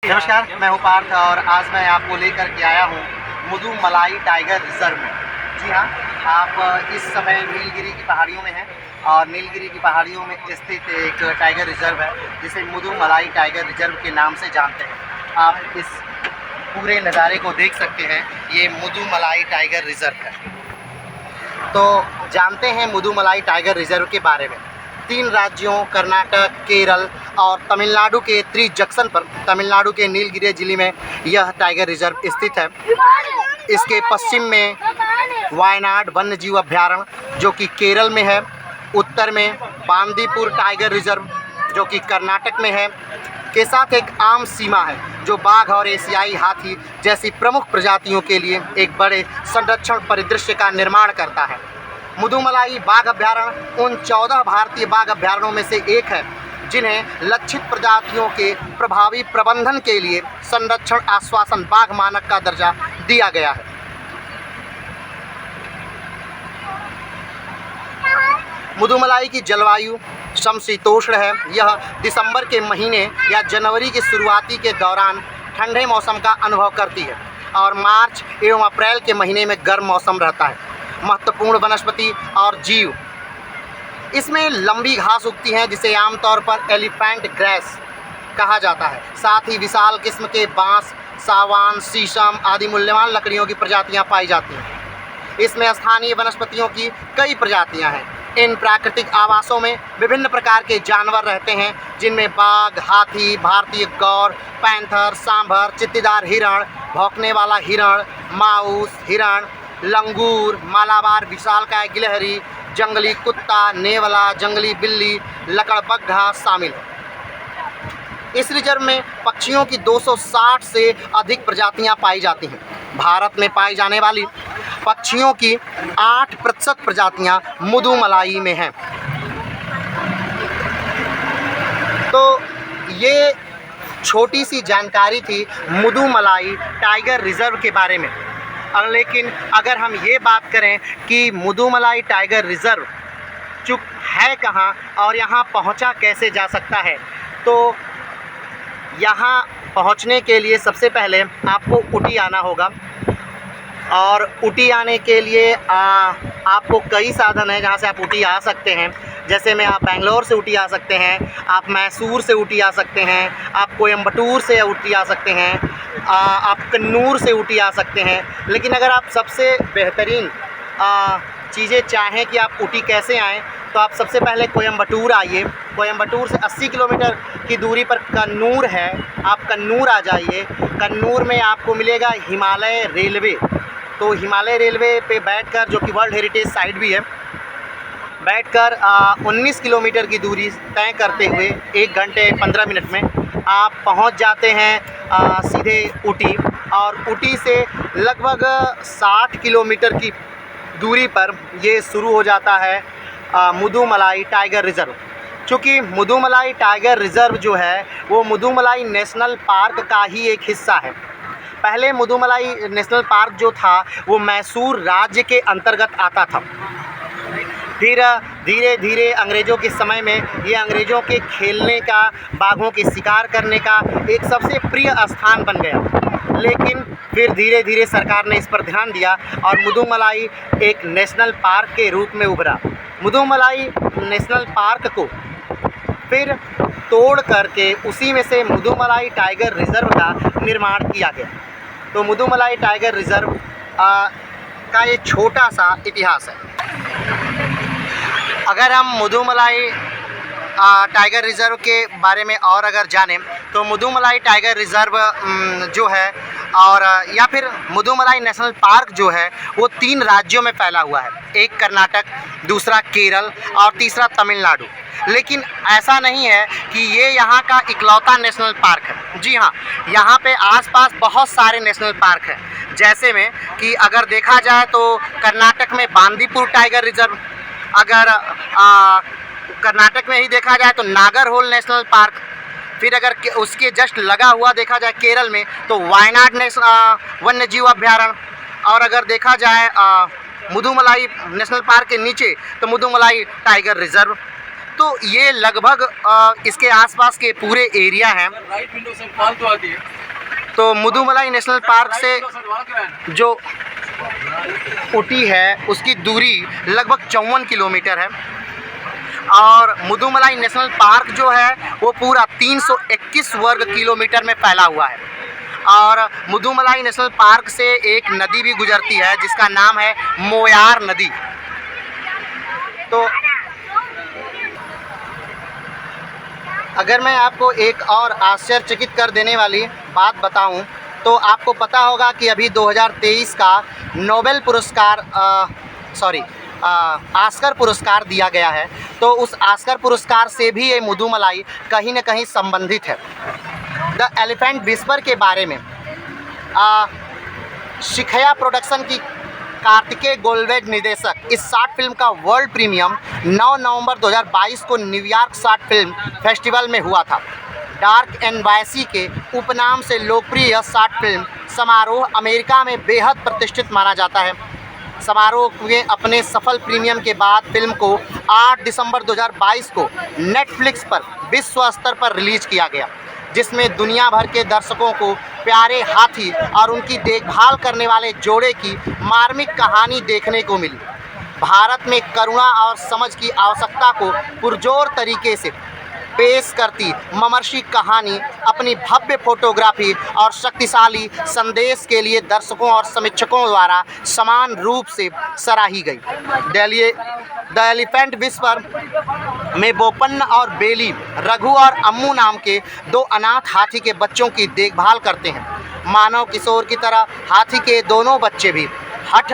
नमस्कार, मैं हूँ पार्थ और आज मैं आपको लेकर के आया हूँ मुदुमलाई टाइगर रिजर्व में। जी हाँ, आप इस समय नीलगिरी की पहाड़ियों में हैं और नीलगिरी की पहाड़ियों में स्थित एक टाइगर रिजर्व है जिसे मुदुमलाई टाइगर रिजर्व के नाम से जानते हैं। आप इस पूरे नज़ारे को देख सकते हैं, ये मुदुमलाई टाइगर रिजर्व है। तो जानते हैं मुदुमलाई टाइगर रिजर्व के बारे में। 3 राज्यों कर्नाटक, केरल और तमिलनाडु के जंक्शन पर तमिलनाडु के नीलगिरी जिले में यह टाइगर रिजर्व स्थित है। इसके पश्चिम में वायनाड वन्यजीव अभयारण्य जो कि केरल में है, उत्तर में बांदीपुर टाइगर रिजर्व जो कि कर्नाटक में है, के साथ एक आम सीमा है जो बाघ और एशियाई हाथी जैसी प्रमुख प्रजातियों के लिए एक बड़े संरक्षण परिदृश्य का निर्माण करता है। मुदुमलाई बाघ अभयारण्य उन 14 भारतीय बाघ अभयारण्यों में से एक है जिन्हें लक्षित प्रजातियों के प्रभावी प्रबंधन के लिए संरक्षण आश्वासन बाघ मानक का दर्जा दिया गया है। मुदुमलाई की जलवायु समशीतोष्ण है। यह दिसंबर के महीने या जनवरी के शुरुआती के दौरान ठंडे मौसम का अनुभव करती है और मार्च एवं अप्रैल के महीने में गर्म मौसम रहता है। महत्वपूर्ण वनस्पति और जीव, इसमें लंबी घास उगती है जिसे आमतौर पर एलिफेंट ग्रास कहा जाता है। साथ ही विशाल किस्म के बांस, सागवान, शीशम आदि मूल्यवान लकड़ियों की प्रजातियां पाई जाती हैं। इसमें स्थानीय वनस्पतियों की कई प्रजातियां हैं। इन प्राकृतिक आवासों में विभिन्न प्रकार के जानवर रहते हैं जिनमें बाघ, हाथी, भारतीय गौर, पैंथर, सांभर, चित्तीदार हिरण, भौंकने वाला हिरण, माउस, हिरण, लंगूर, मालाबार विशालकाय गिलहरी, जंगली कुत्ता, नेवला, जंगली बिल्ली, लकड़बग्घा शामिल है। इस रिजर्व में पक्षियों की 260 से अधिक प्रजातियां पाई जाती हैं। भारत में पाई जाने वाली पक्षियों की 8% प्रजातियां मुदुमलाई में हैं। तो ये छोटी सी जानकारी थी मुदुमलाई टाइगर रिजर्व के बारे में। लेकिन अगर हम ये बात करें कि मुदुमलाई टाइगर रिजर्व चुप है कहाँ और यहाँ पहुँचा कैसे जा सकता है, तो यहाँ पहुँचने के लिए सबसे पहले आपको ऊटी आना होगा और ऊटी आने के लिए आपको कई साधन हैं जहाँ से आप ऊटी आ सकते हैं। जैसे में आप बेंगलोर से ऊटी आ सकते हैं, आप मैसूर से ऊटी आ सकते हैं, आप कोयम्बटूर से ऊटी आ सकते हैं, आप कन्नूर से ऊटी आ सकते हैं। लेकिन अगर आप सबसे बेहतरीन चीज़ें चाहें कि आप ऊटी कैसे आएँ, तो आप सबसे पहले कोयम्बटूर आइए। कोयम्बटूर से 80 किलोमीटर की दूरी पर कन्नूर है, आप कन्नूर आ जाइए। कन्नूर में आपको मिलेगा हिमालय रेलवे। तो हिमालय रेलवे पे बैठकर, जो कि वर्ल्ड हेरिटेज साइट भी है, बैठकर 19 किलोमीटर की दूरी तय करते हुए 1 घंटे 15 मिनट में आप पहुंच जाते हैं सीधे ऊटी। और ऊटी से लगभग 60 किलोमीटर की दूरी पर ये शुरू हो जाता है मुदुमलाई टाइगर रिजर्व। चूँकि मुदुमलाई टाइगर रिजर्व जो है वो मुदुमलाई नेशनल पार्क का ही एक हिस्सा है। पहले मुदुमलाई नेशनल पार्क जो था वो मैसूर राज्य के अंतर्गत आता था। फिर धीरे धीरे अंग्रेज़ों के समय में ये अंग्रेज़ों के खेलने का, बाघों के शिकार करने का एक सबसे प्रिय स्थान बन गया। लेकिन फिर धीरे धीरे सरकार ने इस पर ध्यान दिया और मुदुमलाई एक नेशनल पार्क के रूप में उभरा। मुदुमलाई नेशनल पार्क को फिर तोड़ करके उसी में से मुदुमलाई टाइगर रिजर्व का निर्माण किया गया। तो मुदुमलाई टाइगर रिजर्व का ये छोटा सा इतिहास है। अगर हम मुदुमलाई टाइगर रिज़र्व के बारे में और अगर जानें, तो मुदुमलाई टाइगर रिज़र्व जो है और या फिर मुदुमलाई नेशनल पार्क जो है वो 3 राज्यों में फैला हुआ है। एक कर्नाटक, दूसरा केरल और तीसरा तमिलनाडु। लेकिन ऐसा नहीं है कि ये यहाँ का इकलौता नेशनल पार्क है। जी हाँ, यहाँ पे आसपास बहुत सारे नेशनल पार्क हैं। जैसे में कि अगर देखा जाए तो कर्नाटक में बांदीपुर टाइगर रिज़र्व, अगर कर्नाटक में ही देखा जाए तो नागरहोल नेशनल पार्क, फिर अगर उसके जस्ट लगा हुआ देखा जाए केरल में तो वायनाड वन्यजीव अभयारण्य, और अगर देखा जाए मुदुमलाई नेशनल पार्क के नीचे तो मुदुमलाई टाइगर रिजर्व। तो तो ये लगभग इसके आसपास के पूरे एरिया हैं। राइट विंडो से फालतू आती है। तो मुदुमलाई नेशनल पार्क से जो ऊटी है उसकी दूरी लगभग 54 किलोमीटर है और मुदुमलाई नेशनल पार्क जो है वो पूरा 321 वर्ग किलोमीटर में फैला हुआ है। और मुदुमलाई नेशनल पार्क से एक नदी भी गुजरती है जिसका नाम है मोयार नदी। तो अगर मैं आपको एक और आश्चर्यचकित कर देने वाली बात बताऊं तो आपको पता होगा कि अभी 2023 का नोबेल पुरस्कार ऑस्कर पुरस्कार दिया गया है। तो उस ऑस्कर पुरस्कार से भी ये मुदुमलाई कहीं न कहीं संबंधित है। द एलिफेंट विस्पर के बारे में शिखया प्रोडक्शन की कार्तिकेय गोलवेज निर्देशक इस शॉर्ट फिल्म का वर्ल्ड प्रीमियम 9 नवंबर 2022 को न्यूयॉर्क शॉर्ट फिल्म फेस्टिवल में हुआ था। डार्क एंड वायसी के उपनाम से लोकप्रिय शॉर्ट फिल्म समारोह अमेरिका में बेहद प्रतिष्ठित माना जाता है। समारोह में अपने सफल प्रीमियम के बाद फिल्म को 8 दिसंबर 2022 को नेटफ्लिक्स पर विश्व स्तर पर रिलीज किया गया, जिसमें दुनिया भर के दर्शकों को प्यारे हाथी और उनकी देखभाल करने वाले जोड़े की मार्मिक कहानी देखने को मिली। भारत में करुणा और समझ की आवश्यकता को पुरजोर तरीके से पेश करती ममर्षी कहानी अपनी भव्य फोटोग्राफी और शक्तिशाली संदेश के लिए दर्शकों और समीक्षकों द्वारा समान रूप से सराही गई। द एलिफेंट विस्पर में बोपन्न और बेली रघु और अम्मू नाम के 2 अनाथ हाथी के बच्चों की देखभाल करते हैं। मानव किशोर की तरह हाथी के दोनों बच्चे भी हठ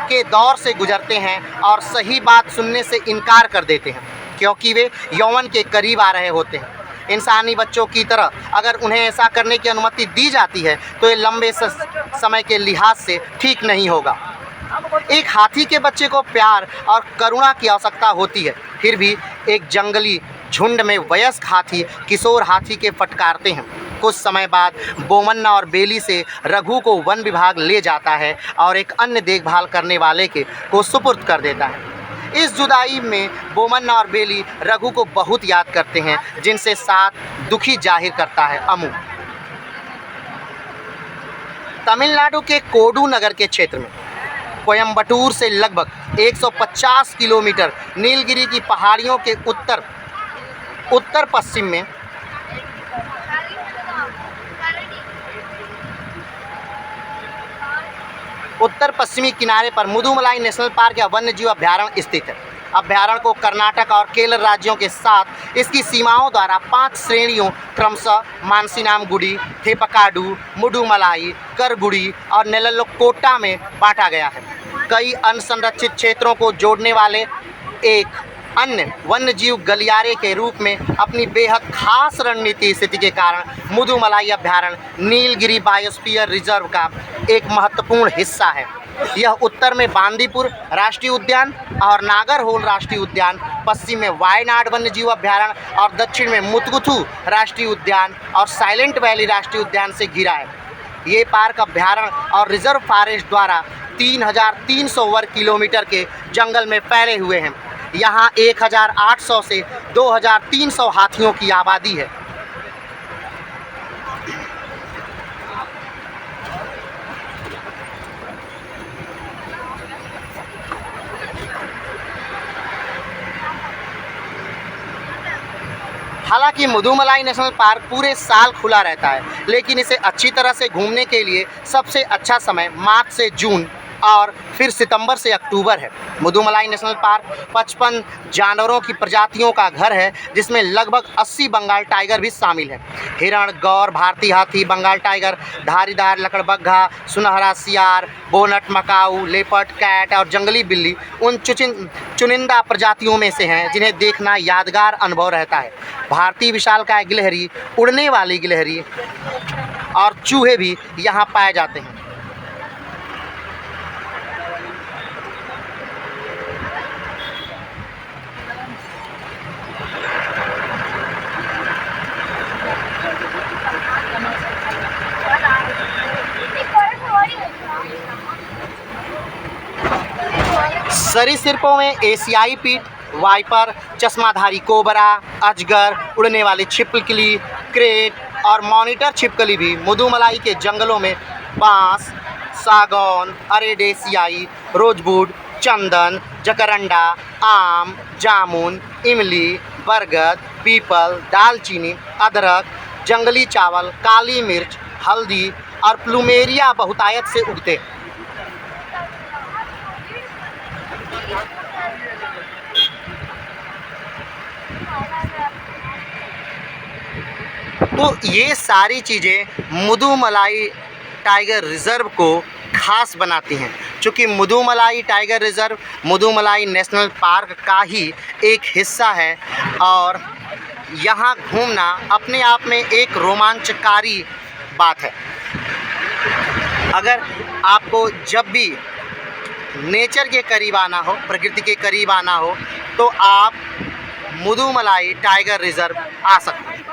के दौर से गुजरते हैं और सही बात सुनने से इनकार कर देते हैं क्योंकि वे यौवन के करीब आ रहे होते हैं। इंसानी बच्चों की तरह अगर उन्हें ऐसा करने की अनुमति दी जाती है तो ये लंबे समय के लिहाज से ठीक नहीं होगा। एक हाथी के बच्चे को प्यार और करुणा की आवश्यकता होती है, फिर भी एक जंगली झुंड में वयस्क हाथी किशोर हाथी के फटकारते हैं। कुछ समय बाद बोमन्ना और बेली से रघु को वन विभाग ले जाता है और एक अन्य देखभाल करने वाले को सुपुर्द कर देता है। इस जुदाई में बोमन्ना और बेली रघु को बहुत याद करते हैं, जिनसे साथ दुखी जाहिर करता है अमू। तमिलनाडु के कोडू नगर के क्षेत्र में कोयम्बटूर से लगभग 150 किलोमीटर नीलगिरी की पहाड़ियों के उत्तर पश्चिम में उत्तर पश्चिमी किनारे पर मुदुमलाई नेशनल पार्क या वन्यजीव अभ्यारण्य स्थित है। अभ्यारण्य को कर्नाटक और केरल राज्यों के साथ इसकी सीमाओं द्वारा 5 श्रेणियों क्रमशः मानसीनामगुडी, थेपकाडु, मुडुमलाई, करगुडी और नेल्लोकोट्टा में बांटा गया है। कई अन्य संरक्षित क्षेत्रों को जोड़ने वाले एक अन्य वन्यजीव गलियारे के रूप में अपनी बेहद खास रणनीति स्थिति के कारण मुदुमलाई अभ्यारण्य नीलगिरी बायोस्फीयर रिजर्व का एक महत्वपूर्ण हिस्सा है। यह उत्तर में बांदीपुर राष्ट्रीय उद्यान और नागरहोल राष्ट्रीय उद्यान, पश्चिम में वायनाड वन्यजीव अभ्यारण्य और दक्षिण में मुतगुथु राष्ट्रीय उद्यान और साइलेंट वैली राष्ट्रीय उद्यान से घिरा है। ये पार्क अभ्यारण्य और रिजर्व फॉरेस्ट द्वारा 3300 वर्ग किलोमीटर के जंगल में फैले हुए हैं। यहाँ 1800 से 2300 हाथियों की आबादी है। हालांकि मुदुमलाई नेशनल पार्क पूरे साल खुला रहता है, लेकिन इसे अच्छी तरह से घूमने के लिए सबसे अच्छा समय मार्च से जून और फिर सितंबर से अक्टूबर है। मुदुमलाई नेशनल पार्क 55 जानवरों की प्रजातियों का घर है, जिसमें लगभग 80 बंगाल टाइगर भी शामिल है। हिरण, गौर, भारतीय हाथी, बंगाल टाइगर, धारीदार लकड़बग्घा, सुनहरा सियार, बोनट मकाऊ, लेपर्ड कैट और जंगली बिल्ली उन चुनिंदा प्रजातियों में से हैं जिन्हें देखना यादगार अनुभव रहता है। भारतीय विशालकाय गिलहरी, उड़ने वाली गिलहरी और चूहे भी यहाँ पाए जाते हैं। सरीसृपों में एशियाई पीठ, वाइपर, चश्माधारी कोबरा, अजगर, उड़ने वाले छिपकली, क्रेट और मॉनिटर छिपकली भी मुदुमलाई के जंगलों में बांस, सागौन, अरेडेसियाई, रोजवुड, चंदन, जकरंडा, आम, जामुन, इमली, बरगद, पीपल, दालचीनी, अदरक, जंगली चावल, काली मिर्च, हल्दी और प्लूमेरिया बहुतायत से उगते। तो ये सारी चीज़ें मुदुमलाई टाइगर रिज़र्व को खास बनाती हैं। चूँकि Mudumalai tiger reserve Mudumalai national park का ही एक हिस्सा है और यहाँ घूमना अपने आप में एक रोमांचकारी बात है। अगर आपको जब भी नेचर के करीब आना हो, प्रकृति के करीब आना हो, तो आप मुदुमलाई टाइगर रिज़र्व आ सकते हैं।